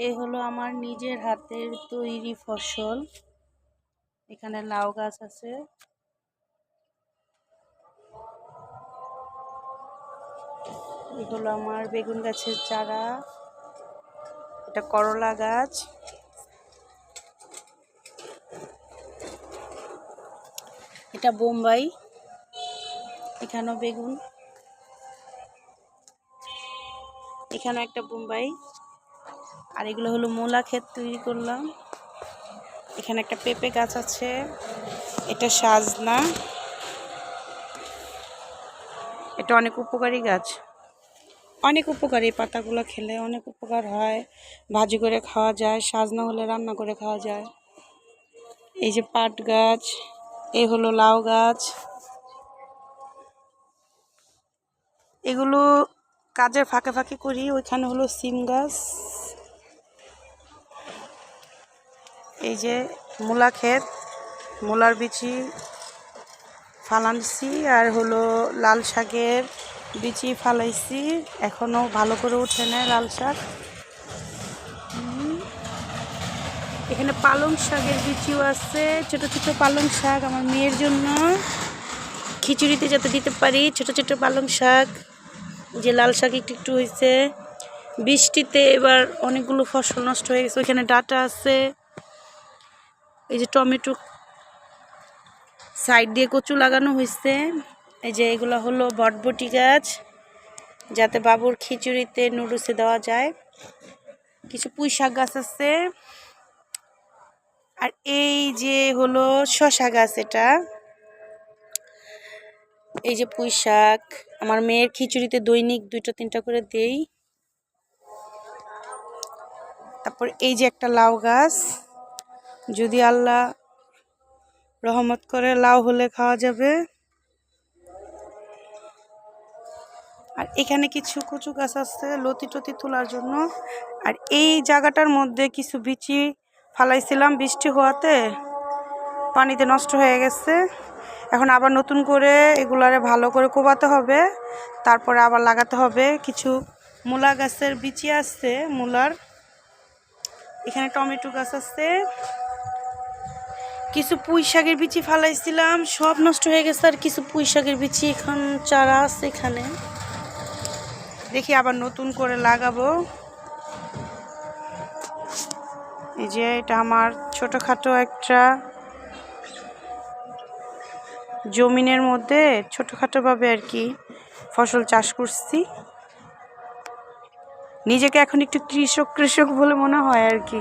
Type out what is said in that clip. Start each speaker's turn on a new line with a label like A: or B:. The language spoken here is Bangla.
A: এ হলো আমার নিজের হাতের তৈরি ফসল। এখানে লাউ গাছ আছে, এগুলো আমার বেগুন গাছের চারা, এটা করলা গাছ, এটা বোম্বাই, এখানেও বেগুন, এখানেও একটা বোম্বাই। আর এগুলো হলো মূলা ক্ষেত তৈরি করলাম। এখানে একটা পেঁপে গাছ আছে, এটা সাজনা, এটা অনেক উপকারী গাছ, অনেক উপকারী। পাতাগুলো খেলে অনেক উপকার হয়, ভাজি করে খাওয়া যায়, সাজনা হলে রান্না করে খাওয়া যায়। এই যে পাট গাছ, এই হলো লাউ গাছ। এগুলো কাজের ফাঁকে ফাঁকে করি। ওইখানে হলো সিম গাছ। এই যে মূলা ক্ষেত, মূলার বিচি ফালাইছি, আর হলো লাল শাকের বিচি ফালাইছি, এখনো ভালো করে উঠে নেয় লাল শাক। এখানে পালং শাকের বিচিও আছে, ছোট ছোট পালং শাক আমার মেয়ের জন্য খিচুড়িতে যাতে দিতে পারি। ছোট ছোট পালং শাক, যে লাল শাক একটু একটু হয়েছে। বৃষ্টিতে এবার অনেকগুলো ফসল নষ্ট হয়ে গেছে। ওইখানে ডাঁটা আছে, এই যে টমেটো, সাইড দিয়ে কচু লাগানো হয়েছে। এই যে এগুলো হলো বটবটি গাছ, যাতে বাবুর খিচুড়িতে নুডলসে দেওয়া যায়। কিছু পুঁই শাক গাছ আছে, আর এই যে হলো শসা গাছ। এটা এই যে পুঁই শাক, আমার মেয়ের খিচুড়িতে দৈনিক 2-3টা করে দেই। তারপর এই যে একটা লাউ গাছ, যদি আল্লাহ রহমত করে লাউ হলে খাওয়া যাবে। আর এখানে কিছু কচু গাছ আছে লতি টতি তোলার জন্য। আর এই জায়গাটার মধ্যে কিছু বিচি ফালাইছিলাম, বৃষ্টি হওয়াতে পানিতে নষ্ট হয়ে গেছে। এখন আবার নতুন করে এগুলারে ভালো করে কোবাতে হবে, তারপরে আবার লাগাতে হবে। কিছু মূলা গাছের বিচি আছে, মূলার। এখানে টমেটো গাছ আছে, কিছু পুঁই শাকের বিচি ফালাইছিলাম, সব নষ্ট হয়ে গেছে। আর কিছু পুঁই শাকের বিচি এখন চারা আছে এখানে, দেখি আবার নতুন করে লাগাবো। এই যে এটা আমার ছোটখাটো একটা জমিনের মধ্যে ছোটখাটো ভাবে আর কি ফসল চাষ করছি। নিজেকে এখন একটু কৃষক বলে মনে হয় আর কি।